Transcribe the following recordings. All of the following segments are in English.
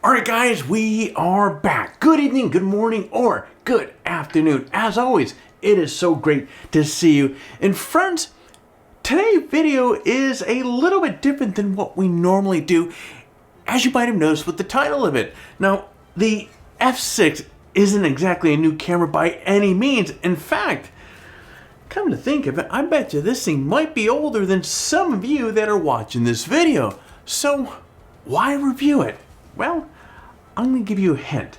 Alright guys, we are back. Good evening, good morning, or good afternoon. As always, it is so great to see you. And friends, today's video is a little bit different than what we normally do, as you might have noticed with the title of it. Now, the F6 isn't exactly a new camera by any means. In fact, come to think of it, I bet you this thing might be older than some of you that are watching this video. So, why review it? Well, I'm going to give you a hint.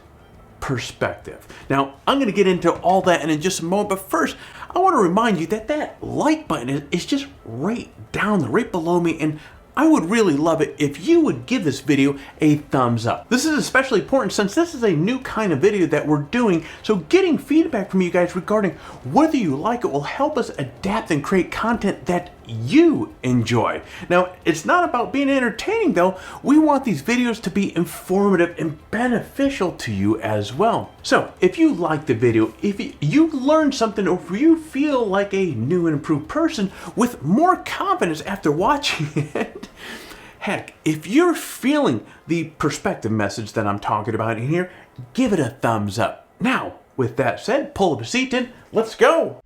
Perspective. Now, I'm going to get into all that in just a moment, but first, I want to remind you that that like button is just right below me, and I would really love it if you would give this video a thumbs up. This is especially important since this is a new kind of video that we're doing, so getting feedback from you guys regarding whether you like it will help us adapt and create content that you enjoy. Now, it's not about being entertaining though. We want these videos to be informative and beneficial to you as well. So, if you like the video, if you learned something, or if you feel like a new and improved person with more confidence after watching it, heck, if you're feeling the perspective message that I'm talking about in here, give it a thumbs up. Now, with that said, pull up a seat and let's go.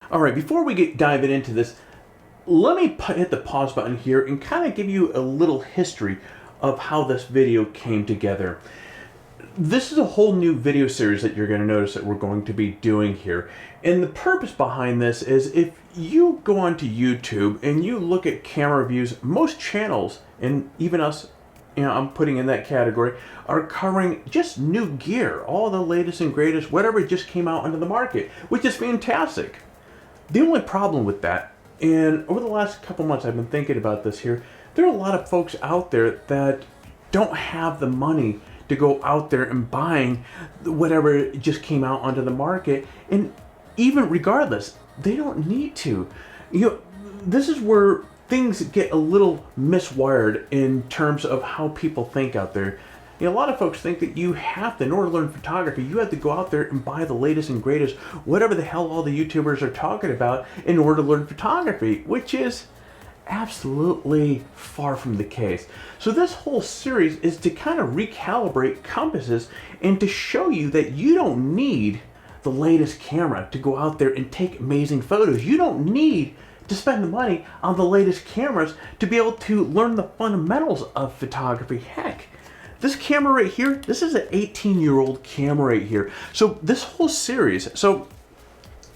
Alright, before we get diving into this, let me hit the pause button here and kind of give you a little history of how this video came together. This is a whole new video series that you're going to notice that we're going to be doing here. And the purpose behind this is if you go onto YouTube and you look at camera reviews, most channels, and even us, you know, I'm putting in that category, are covering just new gear, all the latest and greatest, whatever just came out onto the market, which is fantastic. The only problem with that, and over the last couple months I've been thinking about this here, there are a lot of folks out there that don't have the money to go out there and buying whatever just came out onto the market, and even regardless, they don't need to. You know, this is where things get a little miswired in terms of how people think out there. You know, a lot of folks think that you have to, in order to learn photography, you have to go out there and buy the latest and greatest, whatever the hell all the YouTubers are talking about in order to learn photography, which is absolutely far from the case. So this whole series is to kind of recalibrate compasses and to show you that you don't need the latest camera to go out there and take amazing photos. You don't need to spend the money on the latest cameras to be able to learn the fundamentals of photography. Heck, this camera right here, this is an 18-year-old camera right here. So this whole series, so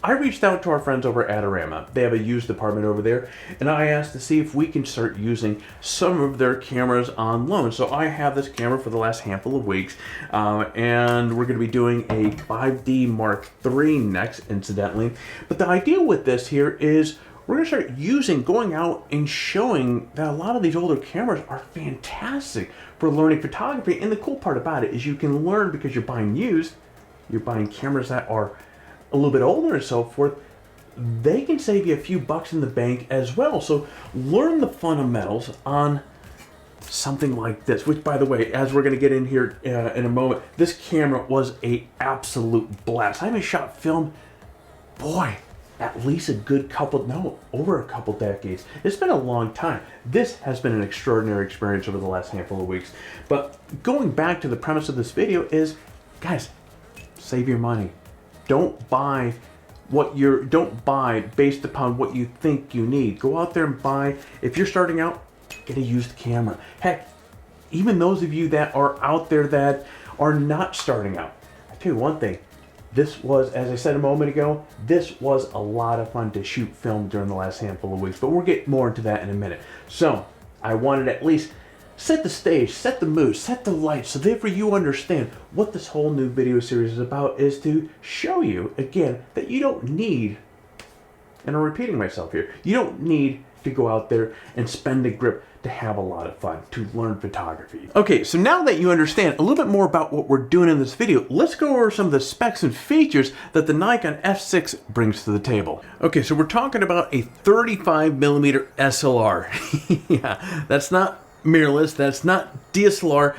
I reached out to our friends over at Adorama. They have a used department over there, and I asked to see if we can start using some of their cameras on loan. So I have this camera for the last handful of weeks, and we're going to be doing a 5D Mark III next, incidentally. But the idea with this here is we're going to start going out and showing that a lot of these older cameras are fantastic for learning photography. And the cool part about it is you can learn because you're buying used, you're buying cameras that are a little bit older and so forth. They can save you a few bucks in the bank as well. So learn the fundamentals on something like this, which, by the way, as we're going to get in here in a moment, this camera was a absolute blast. I haven't shot film, boy, at least over a couple decades. It's been a long time. This has been an extraordinary experience over the last handful of weeks. But going back to the premise of this video is, guys, save your money. Don't buy based upon what you think you need. Go out there and buy. If you're starting out, get a used camera. Heck, even those of you that are out there that are not starting out, I tell you one thing. This was, as I said a moment ago, this was a lot of fun to shoot film during the last handful of weeks, but we'll get more into that in a minute. So, I wanted to at least set the stage, set the mood, set the lights, so therefore you understand what this whole new video series is about, is to show you, again, that you don't need, and I'm repeating myself here, you don't need to go out there and spend a grip to have a lot of fun, to learn photography. Okay, so now that you understand a little bit more about what we're doing in this video, let's go over some of the specs and features that the Nikon F6 brings to the table. Okay, so we're talking about a 35mm SLR. Yeah, that's not mirrorless, that's not DSLR,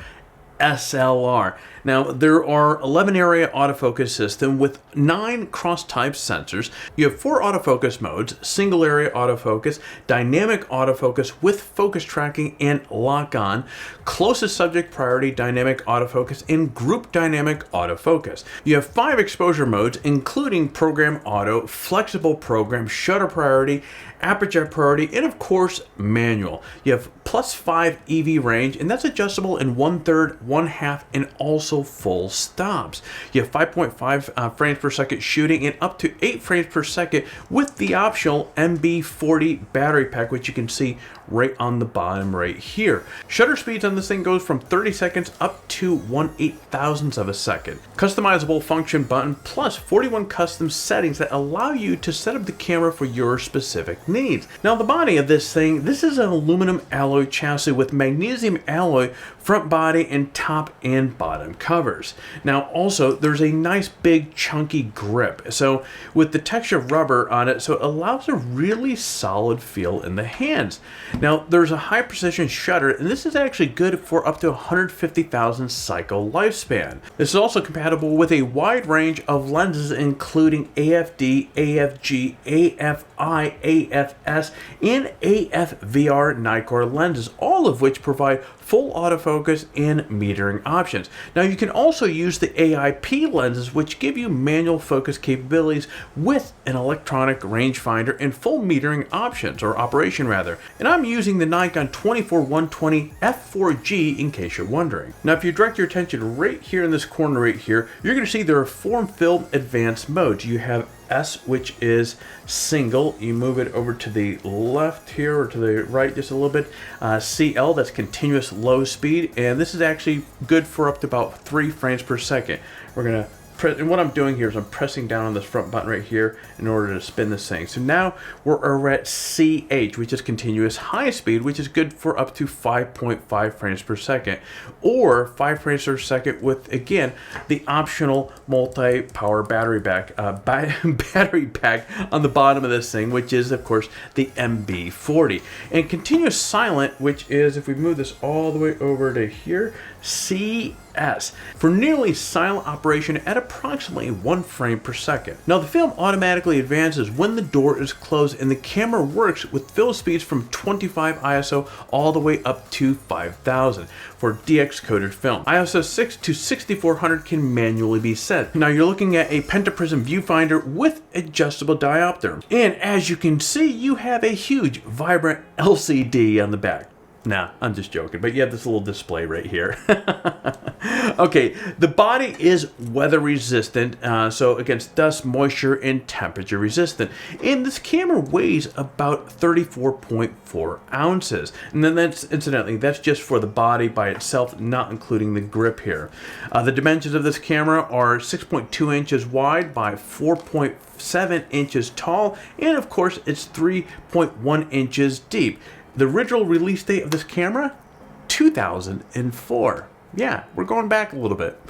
SLR. Now, there are 11 area autofocus system with 9 cross-type sensors. You have 4 autofocus modes: single area autofocus, dynamic autofocus with focus tracking and lock-on, closest subject priority dynamic autofocus, and group dynamic autofocus. You have 5 exposure modes, including program auto, flexible program, shutter priority, aperture priority, and of course, manual. You have +5 EV range, and that's adjustable in 1/3, 1/2, and also full stops. You have 5.5 frames per second shooting and up to 8 frames per second with the optional MB40 battery pack, which you can see right on the bottom right here. Shutter speeds on this thing goes from 30 seconds up to 1/8,000th of a second. Customizable function button plus 41 custom settings that allow you to set up the camera for your specific needs. Now, the body of this thing, this is an aluminum alloy chassis with magnesium alloy front body and top and bottom covers. Now, also, there's a nice big chunky grip, so with the texture of rubber on it, so it allows a really solid feel in the hands. Now, there's a high precision shutter, and this is actually good for up to 150,000 cycle lifespan. This is also compatible with a wide range of lenses, including AFD, AFG, AFI, AFS, and AFVR Nikkor lenses, all of which provide full autofocus and metering options. Now, you can also use the AIP lenses, which give you manual focus capabilities with an electronic rangefinder and full metering options, or operation rather. And I'm using the Nikon 24-120 f4G in case you're wondering. Now, if you direct your attention right here in this corner right here, you're going to see there are form film advanced modes. You have S, which is single. You move it over to the left here or to the right just a little bit. CL, that's continuous low speed, and this is actually good for up to about 3 frames per second. We're gonna press, and what I'm doing here is I'm pressing down on this front button right here in order to spin this thing. So now we're at CH, which is continuous high speed, which is good for up to 5.5 frames per second, or 5 frames per second with, again, the optional multi-power battery pack on the bottom of this thing, which is, of course, the MB40. And continuous silent, which is, if we move this all the way over to here, CS, for nearly silent operation at approximately 1 frame per second. Now, the film automatically advances when the door is closed, and the camera works with film speeds from 25 ISO all the way up to 5000 for DX coated film. ISO 6 to 6400 can manually be set. Now, you're looking at a pentaprism viewfinder with adjustable diopter, and as you can see, you have a huge vibrant LCD on the back. Nah, I'm just joking, but you have this little display right here. Okay, the body is weather resistant, so against dust, moisture, and temperature resistant. And this camera weighs about 34.4 ounces. And then that's, incidentally, that's just for the body by itself, not including the grip here. The dimensions of this camera are 6.2 inches wide by 4.7 inches tall, and of course, it's 3.1 inches deep. The original release date of this camera, 2004. Yeah, we're going back a little bit.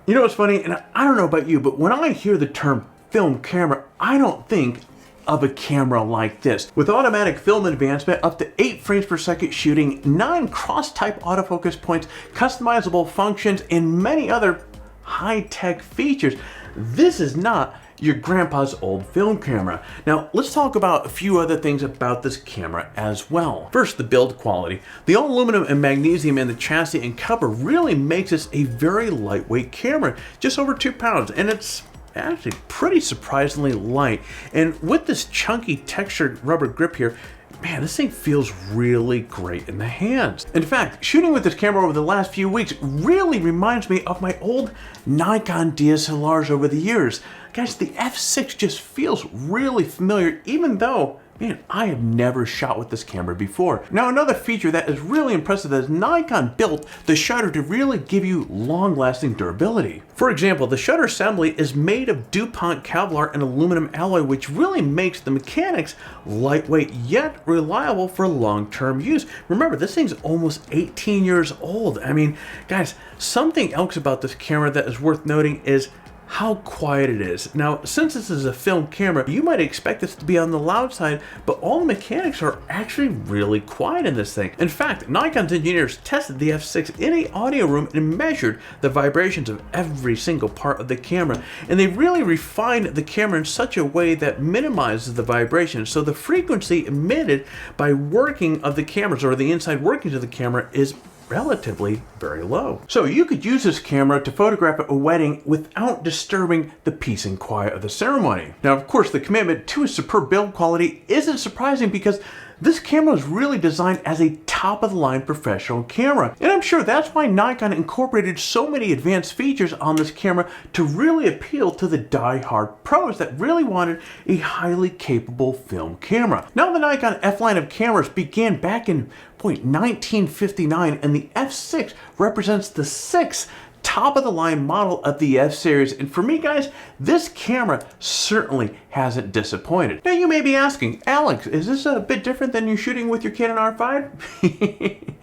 You know what's funny? And I don't know about you, but when I hear the term film camera, I don't think of a camera like this. With automatic film advancement, up to 8 frames per second shooting, 9 cross-type autofocus points, customizable functions, and many other high-tech features, this is not your grandpa's old film camera. Now, let's talk about a few other things about this camera as well. First, the build quality. The all aluminum and magnesium in the chassis and cover really makes this a very lightweight camera, just over 2 pounds, and it's actually pretty surprisingly light. And with this chunky textured rubber grip here, man, this thing feels really great in the hands. In fact, shooting with this camera over the last few weeks really reminds me of my old Nikon DSLRs over the years. Guys, the F6 just feels really familiar, even though, man, I have never shot with this camera before. Now, another feature that is really impressive is Nikon built the shutter to really give you long-lasting durability. For example, the shutter assembly is made of DuPont Kevlar and aluminum alloy, which really makes the mechanics lightweight yet reliable for long-term use. Remember, this thing's almost 18 years old. I mean, guys, something else about this camera that is worth noting is how quiet it is. Now, since this is a film camera, you might expect this to be on the loud side, but all the mechanics are actually really quiet in this thing. In fact, Nikon's engineers tested the F6 in an audio room and measured the vibrations of every single part of the camera, and they really refined the camera in such a way that minimizes the vibration. So the frequency emitted by working of the cameras, or the inside workings of the camera, is relatively very low. So you could use this camera to photograph a wedding without disturbing the peace and quiet of the ceremony. Now, of course, the commitment to a superb build quality isn't surprising because this camera was really designed as a top-of-the-line professional camera. And I'm sure that's why Nikon incorporated so many advanced features on this camera to really appeal to the die-hard pros that really wanted a highly capable film camera. Now, the Nikon F line of cameras began back in 1959, and the F6 represents the sixth top-of-the-line model of the F series, and for me, guys, this camera certainly hasn't disappointed. Now, you may be asking, Alex, is this a bit different than you're shooting with your Canon R5?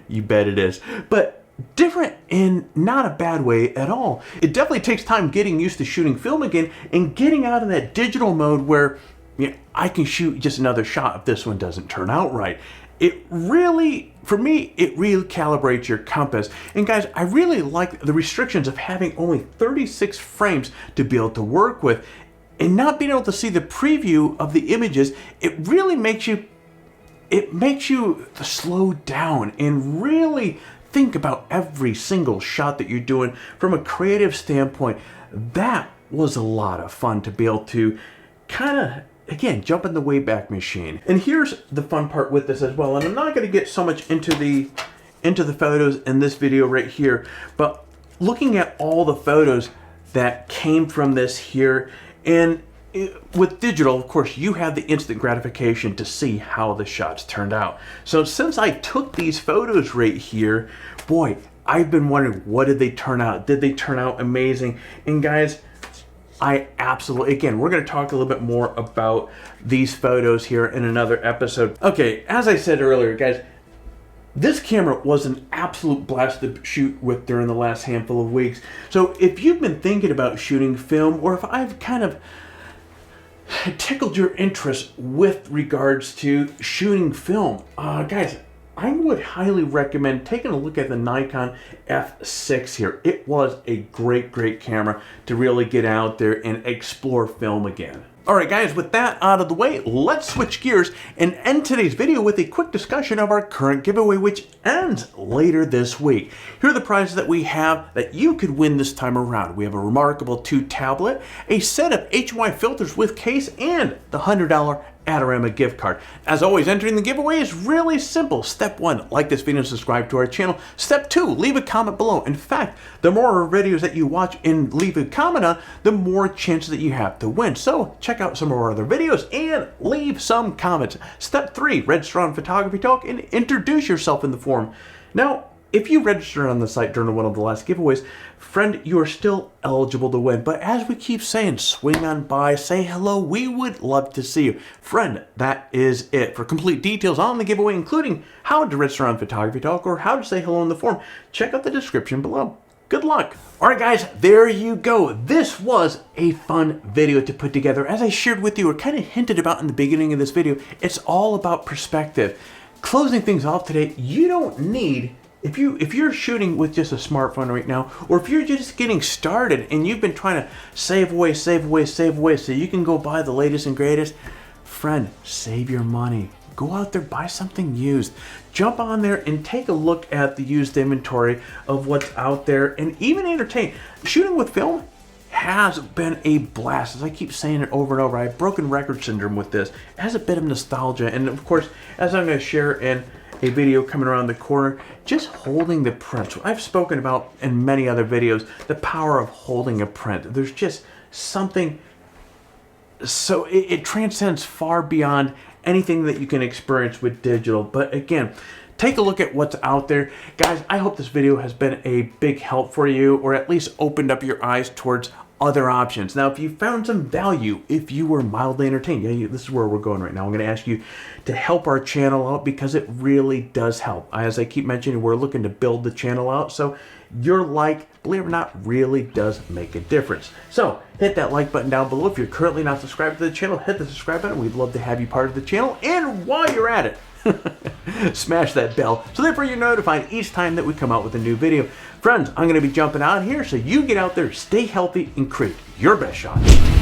You bet it is, but different in not a bad way at all. It definitely takes time getting used to shooting film again and getting out of that digital mode where, you know, I can shoot just another shot if this one doesn't turn out right. It really, for me, it recalibrates your compass. And guys, I really like the restrictions of having only 36 frames to be able to work with, and not being able to see the preview of the images. It really makes you, slow down and really think about every single shot that you're doing from a creative standpoint. That was a lot of fun to be able to kind of, again, jump in the Wayback Machine. And here's the fun part with this as well. And I'm not going to get so much into the photos in this video right here, but looking at all the photos that came from this here, and with digital, of course, you have the instant gratification to see how the shots turned out. So since I took these photos right here, boy, I've been wondering, what did they turn out? Did they turn out amazing? And guys, I absolutely, again, we're going to talk a little bit more about these photos here in another episode. Okay, as I said earlier, guys, this camera was an absolute blast to shoot with during the last handful of weeks. So if you've been thinking about shooting film, or if I've kind of tickled your interest with regards to shooting film, guys, I would highly recommend taking a look at the Nikon F6 here. It was a great camera to really get out there and explore film again. Alright guys, with that out of the way, let's switch gears and end today's video with a quick discussion of our current giveaway, which ends later this week. Here are the prizes that we have that you could win this time around. We have a Remarkable 2 tablet, a set of HY filters with case, and the $100 Adorama gift card. As always, entering the giveaway is really simple. Step 1, like this video and subscribe to our channel. Step 2, leave a comment below. In fact, the more videos that you watch and leave a comment on, the more chances that you have to win. So check out some of our other videos and leave some comments. Step 3, register on PhotographyTalk and introduce yourself in the forum. Now, if you registered on the site during one of the last giveaways, friend, you are still eligible to win. But as we keep saying, swing on by, say hello. We would love to see you. Friend, that is it. For complete details on the giveaway, including how to register on PhotographyTalk or how to say hello in the forum, check out the description below. Good luck. All right, guys, there you go. This was a fun video to put together. As I shared with you or kind of hinted about in the beginning of this video, it's all about perspective. Closing things off today, you don't need, if you're shooting with just a smartphone right now, or if you're just getting started and you've been trying to save away so you can go buy the latest and greatest, friend, save your money. Go out there, buy something used. Jump on there and take a look at the used inventory of what's out there and even entertain. Shooting with film has been a blast. As I keep saying it over and over, I have broken record syndrome with this. It has a bit of nostalgia, and of course, as I'm going to share in a video coming around the corner, just holding the print. So I've spoken about in many other videos the power of holding a print. There's just something, so it transcends far beyond anything that you can experience with digital. But again, take a look at what's out there. Guys, I hope this video has been a big help for you, or at least opened up your eyes towards other options. Now, if you found some value, if you were mildly entertained, this is where we're going right now. I'm going to ask you to help our channel out because it really does help. As I keep mentioning, we're looking to build the channel out. So Your like, believe it or not, really does make a difference. So hit that like button down below. If you're currently not subscribed to the channel, hit the subscribe button. We'd love to have you part of the channel. And while you're at it, smash that bell so therefore you're notified each time that we come out with a new video. Friends, I'm going to be jumping out here, so you get out there, stay healthy, and create your best shot.